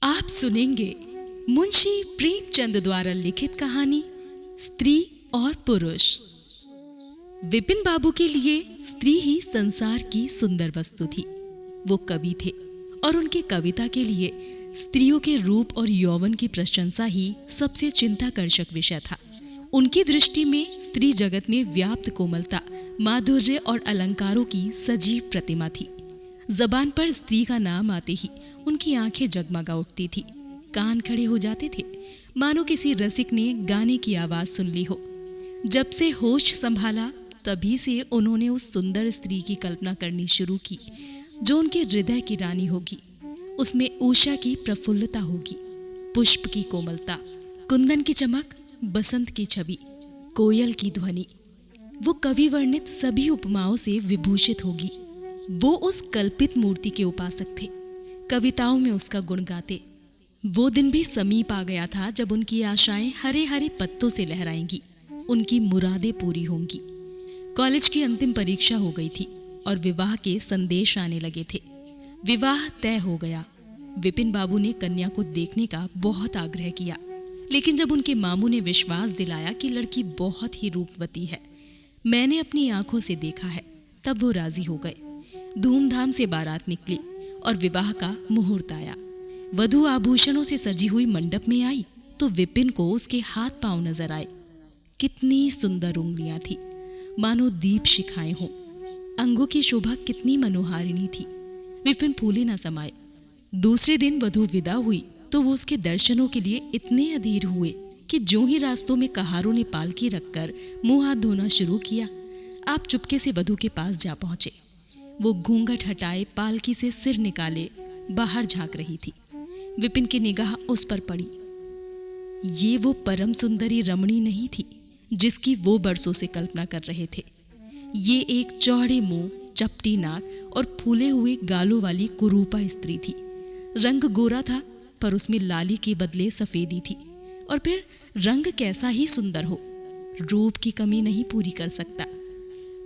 आप सुनेंगे मुंशी प्रेमचंद द्वारा लिखित कहानी स्त्री और पुरुष। विपिन बाबू के लिए स्त्री ही संसार की सुंदर वस्तु थी। वो कवि थे और उनके कविता के लिए स्त्रियों के रूप और यौवन की प्रशंसा ही सबसे चिंताकर्षक विषय था। उनकी दृष्टि में स्त्री जगत में व्याप्त कोमलता, माधुर्य और अलंकारों की सजीव प्रतिमा थी। जबान पर स्त्री का नाम आते ही उनकी आंखें जगमगा उठती थी, कान खड़े हो जाते थे, मानो किसी रसिक ने गाने की आवाज सुन ली हो। जब से होश संभाला तभी से उन्होंने उस सुंदर स्त्री की कल्पना करनी शुरू की जो उनके हृदय की रानी होगी। उसमें उषा की प्रफुल्लता होगी, पुष्प की कोमलता, कुंदन की चमक, बसंत की छवि, कोयल की ध्वनि। वो कवि वर्णित सभी उपमाओं से विभूषित होगी। वो उस कल्पित मूर्ति के उपासक थे, कविताओं में उसका गुण गाते। वो दिन भी समीप आ गया था जब उनकी आशाएं हरे हरे पत्तों से लहराएंगी, उनकी मुरादें पूरी होंगी। कॉलेज की अंतिम परीक्षा हो गई थी और विवाह के संदेश आने लगे थे। विवाह तय हो गया। विपिन बाबू ने कन्या को देखने का बहुत आग्रह किया, लेकिन जब उनके मामू ने विश्वास दिलाया कि लड़की बहुत ही रूपवती है, मैंने अपनी आंखों से देखा है, तब वो राजी हो गए। धूमधाम से बारात निकली और विवाह का मुहूर्त आया। वधू आभूषणों से सजी हुई मंडप में आई तो विपिन को उसके हाथ पांव नजर आए। कितनी सुंदर उंगलियां थी, मानो दीप शिखाएं हों। अंगों की शोभा कितनी मनोहारिणी थी, विपिन फूले न समाये। दूसरे दिन वधू विदा हुई तो वो उसके दर्शनों के लिए इतने अधीर हुए कि ज्यों ही रास्तों में कहारों ने पालकी रखकर मुंह हाथ धोना शुरू किया, आप चुपके से वधू के पास जा पहुंचे। वो घूंघट हटाए पालकी से सिर निकाले बाहर झांक रही थी। विपिन की निगाह उस पर पड़ी। ये वो परम सुंदरी रमणी नहीं थी जिसकी वो बरसों से कल्पना कर रहे थे। ये एक चौड़े मुंह, चपटी नाक और फूले हुए गालों वाली कुरूपा स्त्री थी। रंग गोरा था पर उसमें लाली के बदले सफेदी थी। और फिर रंग कैसा ही सुंदर हो, रूप की कमी नहीं पूरी कर सकता।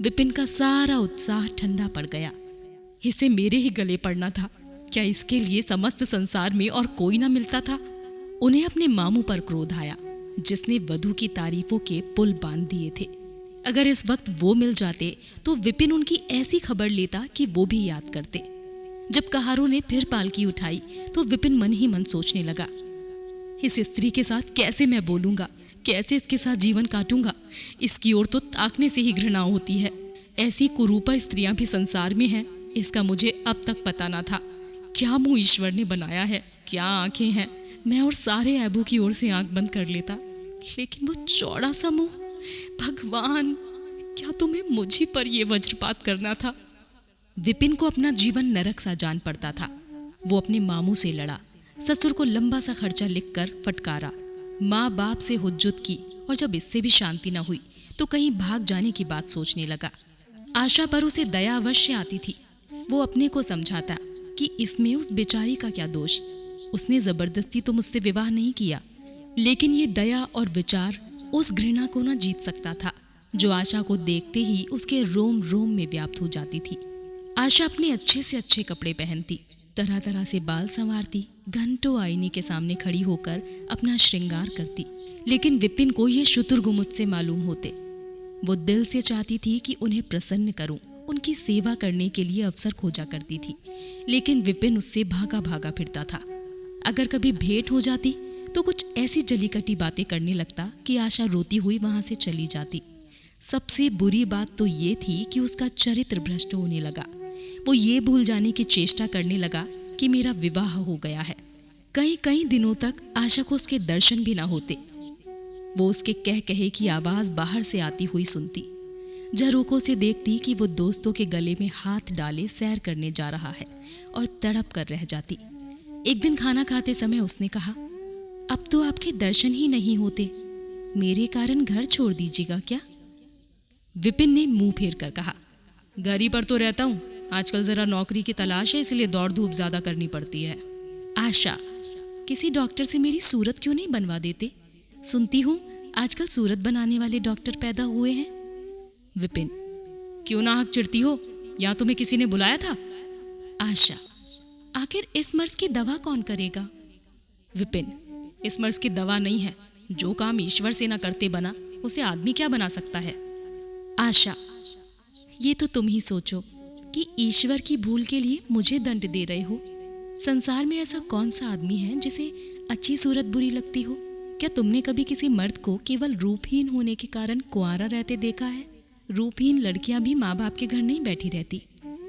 विपिन का सारा उत्साह ठंडा पड़ गया। इसे मेरे ही गले पड़ना था, क्या इसके लिए समस्त संसार में और कोई ना मिलता था? उन्हें अपने मामू पर क्रोध आया जिसने वधू की तारीफों के पुल बांध दिए थे। अगर इस वक्त वो मिल जाते तो विपिन उनकी ऐसी खबर लेता कि वो भी याद करते। जब कहारों ने फिर पालकी उठाई तो विपिन मन ही मन सोचने लगा, इस स्त्री के साथ कैसे मैं बोलूंगा, कैसे इसके साथ जीवन काटूंगा। इसकी ओर तो ताकने से ही घृणा होती है। ऐसी कुरूपा स्त्रियां भी संसार में हैं, इसका मुझे अब तक पता ना था। क्या मुंह ईश्वर ने बनाया है, क्या आंखें हैं। मैं और सारे ऐबों की ओर से आंख बंद कर लेता, लेकिन वो चौड़ा सा मुंह। भगवान, क्या तुम्हें मुझी पर ये वज्रपात करना था? विपिन को अपना जीवन नरक सा जान पड़ता था। वो अपने मामू से लड़ा, ससुर को लंबा सा खर्चा लिखकर फटकारा, माँ बाप से हुज्जत की, और जब इससे भी शांति न हुई तो कहीं भाग जाने की बात सोचने लगा। आशा पर उसे दया अवश्य आती थी। वो अपने को समझाता कि इसमें उस बेचारी का क्या दोष, उसने जबरदस्ती तो मुझसे विवाह नहीं किया। लेकिन ये दया और विचार उस घृणा को न जीत सकता था जो आशा को देखते ही उसके रोम रोम में व्याप्त हो जाती थी। आशा अपने अच्छे से अच्छे कपड़े पहनती, तरह तरह से बाल संवारती, घंटों आईने के सामने खड़ी होकर अपना श्रृंगार करती। लेकिन विपिन को ये शुतुरगुमुझ से मालूम होते। वो दिल से चाहती थी कि उन्हें प्रसन्न करूं, उनकी सेवा करने के लिए अवसर खोजा करती थी। लेकिन विपिन उससे भागा भागा फिरता था। अगर कभी भेंट हो जाती तो कुछ ऐसी जलीकटी बातें करने लगता कि आशा रोती हुई वहां से चली जाती। सबसे बुरी बात तो ये थी कि उसका चरित्र भ्रष्ट होने लगा। वो ये भूल जाने की चेष्टा करने लगा कि मेरा विवाह हो गया है। कई कई दिनों तक आशा को उसके दर्शन भी ना होते। वो उसके कह कहे की आवाज बाहर से आती हुई सुनती, झरोकों से देखती कि वो दोस्तों के गले में हाथ डाले सैर करने जा रहा है और तड़प कर रह जाती। एक दिन खाना खाते समय उसने कहा, अब तो आपके दर्शन ही नहीं होते, मेरे कारण घर छोड़ दीजिएगा क्या? विपिन ने मुंह फेर कर कहा, घर ही पर तो रहता हूँ, आजकल जरा नौकरी की तलाश है, इसलिए दौड़ धूप ज्यादा करनी पड़ती है। आशा, किसी डॉक्टर से मेरी सूरत क्यों नहीं बनवा देते? सुनती हूँ आजकल सूरत बनाने वाले डॉक्टर पैदा हुए हैं। विपिन, क्यों ना हक चिढ़ती हो, या तुम्हें किसी ने बुलाया था? आशा, आखिर इस मर्ज की दवा कौन करेगा? विपिन, इस मर्ज की दवा नहीं है। जो काम ईश्वर से ना करते बना, उसे आदमी क्या बना सकता है? आशा, ये तो तुम ही सोचो कि ईश्वर की भूल के लिए मुझे दंड दे रहे हो। संसार में ऐसा कौन सा आदमी है जिसे अच्छी सूरत बुरी लगती हो? क्या तुमने कभी किसी मर्द को केवल रूपहीन होने के कारण कुंवारा रहते देखा है? रूपहीन लड़कियां भी माँ बाप के घर नहीं बैठी रहती।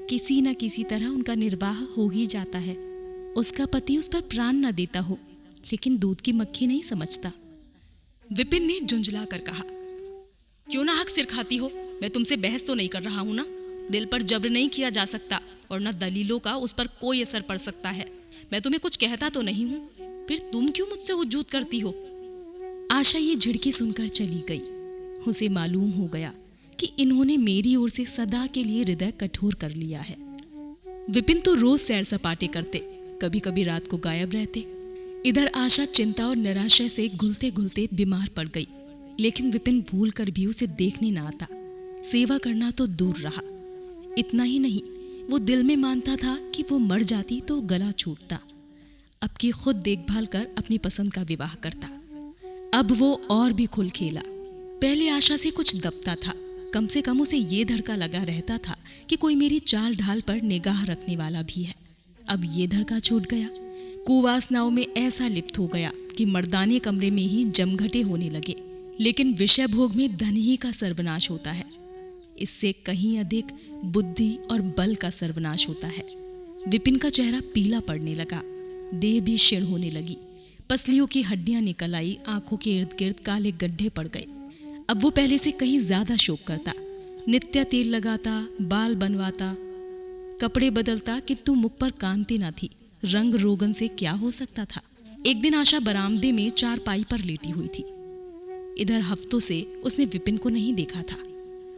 किसी न किसी तरह उनका निर्वाह हो ही जाता है। उसका पति उस पर प्राण न देता हो, लेकिन दूध की मक्खी नहीं समझता। विपिन ने झुंझला कर कहा, क्यों ना हक सिर खाती हो? मैं तुमसे बहस तो नहीं कर रहा हूं ना। दिल पर जब्र नहीं किया जा सकता और न दलीलों का उस पर कोई असर पड़ सकता है। मैं तुम्हें कुछ कहता तो नहीं हूं, फिर तुम क्यों मुझसे हुज्जूद करती हो? आशा ये झिड़की सुनकर चली गई। उसे मालूम हो गया कि इन्होंने मेरी ओर से सदा के लिए हृदय कठोर कर लिया है। विपिन तो रोज सैर सपाटे करते, कभी कभी रात को गायब रहते। इधर आशा चिंता और निराशा से घुलते घुलते बीमार पड़ गई, लेकिन विपिन भूल कर भी उसे देखने न आता। सेवा करना तो दूर रहा, इतना ही नहीं, वो दिल में मानता था कि वो मर जाती तो गला छूटता। अब की खुद देखभाल कर अपनी पसंद का विवाह करता। अब वो और भी खुल खेला। पहले आशा से कुछ दबता था, कम से कम उसे ये धड़का लगा रहता था कि कोई मेरी चाल ढाल पर निगाह रखने वाला भी है। अब ये धड़का छूट गया। कुवासनाओं में ऐसा लिप्त हो गया कि मर्दाने कमरे में ही जमघटे होने लगे। लेकिन विषय भोग में धन ही का सर्वनाश होता है, इससे कहीं अधिक बुद्धि और बल का सर्वनाश होता है। विपिन का चेहरा पीला पड़ने लगा, देह भी क्षीण होने लगी, पसलियों की हड्डियां निकल आई, आंखों के इर्द गिर्द काले गड्ढे पड़ गए। अब वो पहले से कहीं ज्यादा शोक करता, नित्य तेल लगाता, बाल बनवाता, कपड़े बदलता, किंतु मुख पर कांति न थी। रंग रोगन से क्या हो सकता था? एक दिन आशा बरामदे में चारपाई पर लेटी हुई थी। इधर हफ्तों से उसने विपिन को नहीं देखा था।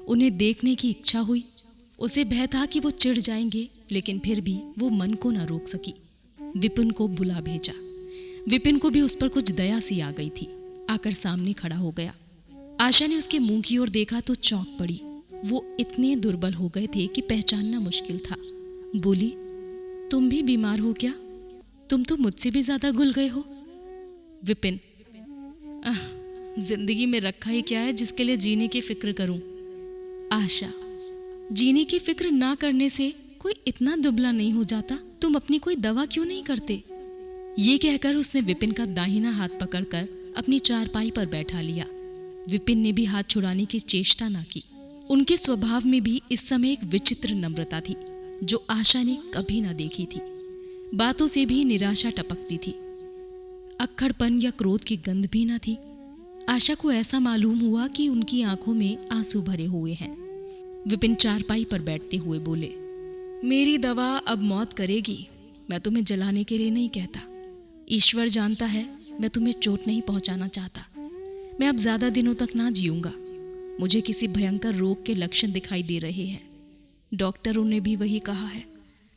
उन्हें देखने की इच्छा हुई। उसे भय था कि वो चिढ़ जाएंगे, लेकिन फिर भी वो मन को न रोक सकी। विपिन को बुला भेजा। विपिन को भी उस पर कुछ दया सी आ गई थी। आकर सामने खड़ा हो गया। आशा ने उसके मुंह की ओर देखा तो चौंक पड़ी। वो इतने दुर्बल हो गए थे कि पहचानना मुश्किल था। बोली, तुम भी बीमार हो क्या? तुम तो मुझसे भी ज्यादा घुल गए हो। विपिन, जिंदगी में रखा ही क्या है जिसके लिए जीने की फिक्र करूं? आशा, जीने की फिक्र ना करने से कोई इतना दुबला नहीं हो जाता। तुम अपनी कोई दवा क्यों नहीं करते? ये कहकर उसने विपिन का दाहिना हाथ पकड़कर अपनी चारपाई पर बैठा लिया। विपिन ने भी हाथ छुड़ाने की चेष्टा ना की। उनके स्वभाव में भी इस समय एक विचित्र नम्रता थी जो आशा ने कभी ना देखी थी। बातों से भी निराशा टपकती थी। अक्खड़पन या क्रोध की गंध भी ना थी। आशा को ऐसा मालूम हुआ कि उनकी आंखों में आंसू भरे हुए हैं। विपिन चारपाई पर बैठते हुए बोले, मेरी दवा अब मौत करेगी। मैं तुम्हें जलाने के लिए नहीं कहता। ईश्वर जानता है मैं तुम्हें चोट नहीं पहुंचाना चाहता। मैं अब ज्यादा दिनों तक ना जीऊंगा। मुझे किसी भयंकर रोग के लक्षण दिखाई दे रहे हैं। डॉक्टरों ने भी वही कहा है।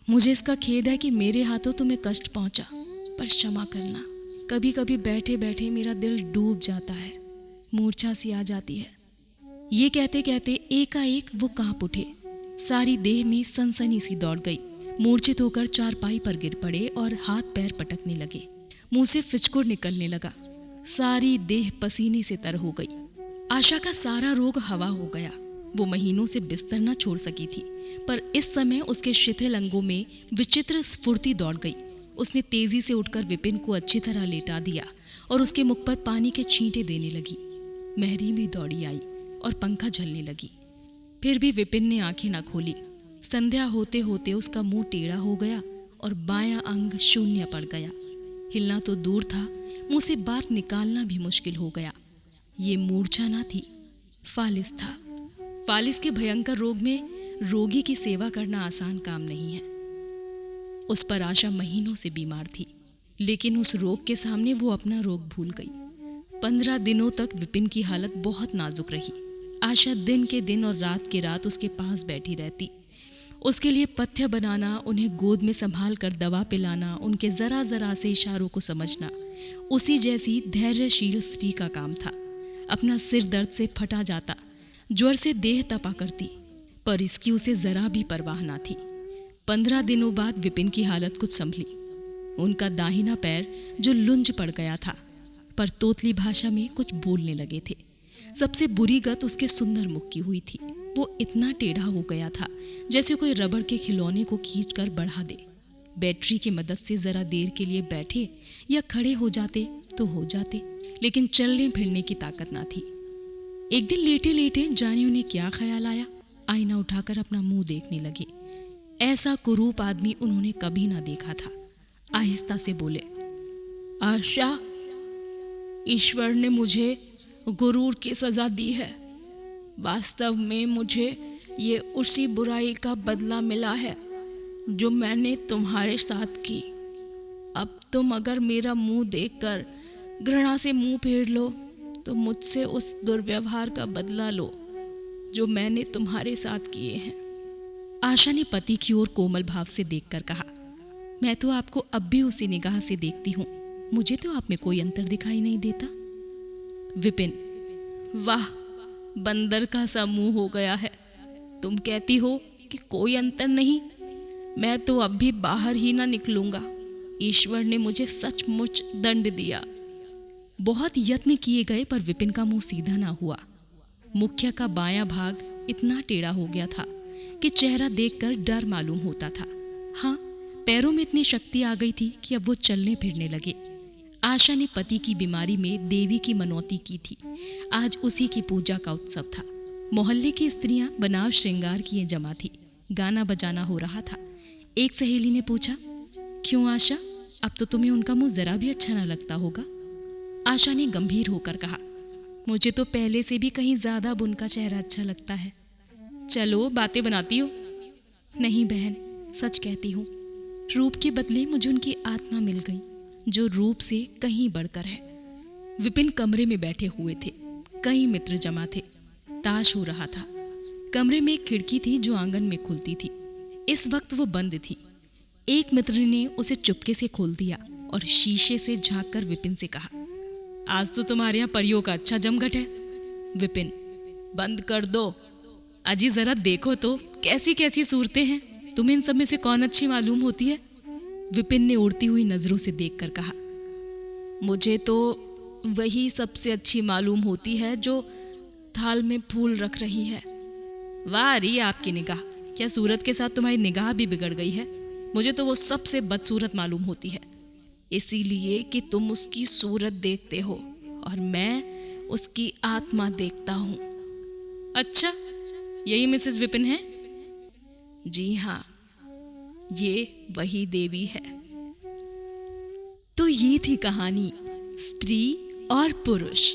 मुझे इसका खेद है कि मेरे हाथों तुम्हें कष्ट पहुंचा, पर क्षमा करना। कभी कभी बैठे बैठे मेरा दिल डूब जाता है, मूर्छा सी आ जाती है। ये कहते कहते एकाएक वो कांप उठे। सारी देह में सनसनी सी दौड़ गई। मूर्छित होकर चारपाई पर गिर पड़े और हाथ पैर पटकने लगे। मुंह से फिचकुर निकलने लगा। सारी देह पसीने से तर हो गई। आशा का सारा रोग हवा हो गया। वो महीनों से बिस्तर न छोड़ सकी थी, पर इस समय उसके शिथिल अंगों में विचित्र स्फूर्ति दौड़ गई। उसने तेजी से उठकर विपिन को अच्छी तरह लेटा दिया और उसके मुख पर पानी के छींटे देने लगी। महरी भी दौड़ी आई और पंखा झलने लगी। फिर भी विपिन ने आंखें न खोली। संध्या होते होते उसका मुंह टेढ़ा हो गया और बायां अंग शून्य पड़ गया। हिलना तो दूर था, मुंह से बात निकालना भी मुश्किल हो गया। ये मूर्छा ना थी, फालिस था। फालिस के भयंकर रोग में रोगी की सेवा करना आसान काम नहीं है। उस पर आशा महीनों से बीमार थी, लेकिन उस रोग के सामने वो अपना रोग भूल गई। 15 दिनों तक विपिन की हालत बहुत नाजुक रही। आशा दिन के दिन और रात के रात उसके पास बैठी रहती। उसके लिए पथ्य बनाना, उन्हें गोद में संभाल कर दवा पिलाना, उनके जरा जरा से इशारों को समझना उसी जैसी धैर्यशील स्त्री का काम था। अपना सिर दर्द से फटा जाता, ज्वर से देह तपा करती, पर इसकी उसे जरा भी परवाह ना थी। 15 दिनों बाद विपिन की हालत कुछ संभली। उनका दाहिना पैर जो लुंज पड़ गया था, पर तोतली भाषा में कुछ बोलने लगे थे। सबसे बुरी गत उसके सुंदर मुख की हुई थी। वो इतना टेढ़ा हो गया था जैसे कोई रबड़ के खिलौने को खींचकर बढ़ा दे। बैटरी की मदद से जरा देर के लिए बैठे या खड़े हो जाते तो हो जाते, लेकिन चलने फिरने की ताकत ना थी। एक दिन लेटे लेटे जाने उन्हें क्या ख्याल आया, आईना उठाकर अपना मुंह देखने लगे। ऐसा कुरूप आदमी उन्होंने कभी ना देखा था। आहिस्ता से बोले, आशा, ईश्वर ने मुझे गुरूर की सजा दी है। वास्तव में मुझे ये उसी बुराई का बदला मिला है जो मैंने तुम्हारे साथ की। अब तुम अगर मेरा मुंह देखकर घृणा से मुंह फेर लो तो मुझसे उस दुर्व्यवहार का बदला लो जो मैंने तुम्हारे साथ किए हैं। आशा ने पति की ओर कोमल भाव से देखकर कहा, मैं तो आपको अब भी उसी निगाह से देखती हूँ, मुझे तो आप में कोई अंतर दिखाई नहीं देता। विपिन, वाह, बंदर का सा मुंह हो गया है। तुम कहती हो कि कोई अंतर नहीं, मैं तो अब भी बाहर ही ना निकलूंगा। ईश्वर ने मुझे सचमुच दंड दिया। बहुत यत्न किए गए पर विपिन का मुंह सीधा ना हुआ। मुख्य का बायां भाग इतना टेढ़ा हो गया था कि चेहरा देखकर डर मालूम होता था। हाँ, पैरों में इतनी शक्ति आ गई थी कि अब वो चलने फिरने लगे। आशा ने पति की बीमारी में देवी की मनौती की थी। आज उसी की पूजा का उत्सव था। मोहल्ले की स्त्रियां बनाव श्रृंगार किए जमा थी। गाना बजाना हो रहा था। एक सहेली ने पूछा, क्यों आशा, अब तो तुम्हें उनका मुंह जरा भी अच्छा ना लगता होगा। आशा ने गंभीर होकर कहा, मुझे तो पहले से भी कहीं ज्यादा अब उनका चेहरा अच्छा लगता है। चलो, बातें बनाती हो। नहीं बहन, सच कहती हूँ, रूप के बदले मुझे उनकी आत्मा मिल गई जो रूप से कहीं बढ़कर है। विपिन कमरे में बैठे हुए थे। कई मित्र जमा थे। ताश हो रहा था। कमरे में एक खिड़की थी जो आंगन में खुलती थी। इस वक्त वो बंद थी। एक मित्र ने उसे चुपके से खोल दिया और शीशे से झांककर विपिन से कहा, आज तो तुम्हारे यहाँ परियों का अच्छा जमघट है। विपिन, बंद कर दो। अजी जरा देखो तो कैसी कैसी सूरतें हैं। तुम्हें इन सब में से कौन अच्छी मालूम होती है? विपिन ने उड़ती हुई नजरों से देखकर कहा, मुझे तो वही सबसे अच्छी मालूम होती है जो थाल में फूल रख रही है। वाह री आपकी निगाह, क्या सूरत के साथ तुम्हारी निगाह भी बिगड़ गई है? मुझे तो वो सबसे बदसूरत मालूम होती है, इसीलिए कि तुम उसकी सूरत देखते हो और मैं उसकी आत्मा देखता हूँ। अच्छा, यही मिसेस विपिन है? जी हाँ, ये वही देवी है। तो ये थी कहानी स्त्री और पुरुष।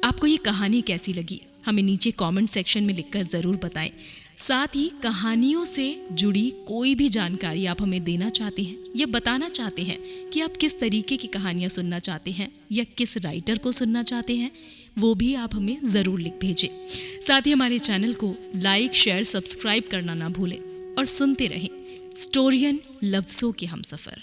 आपको ये कहानी कैसी लगी हमें नीचे कमेंट सेक्शन में लिखकर जरूर बताएं। साथ ही कहानियों से जुड़ी कोई भी जानकारी आप हमें देना चाहते हैं या बताना चाहते हैं कि आप किस तरीके की कहानियां सुनना चाहते हैं या किस राइटर को सुनना चाहते हैं, वो भी आप हमें ज़रूर लिख भेजें। साथ ही हमारे चैनल को लाइक, शेयर, सब्सक्राइब करना ना भूलें और सुनते रहें स्टोरियन लफ्ज़ों के हमसफ़र।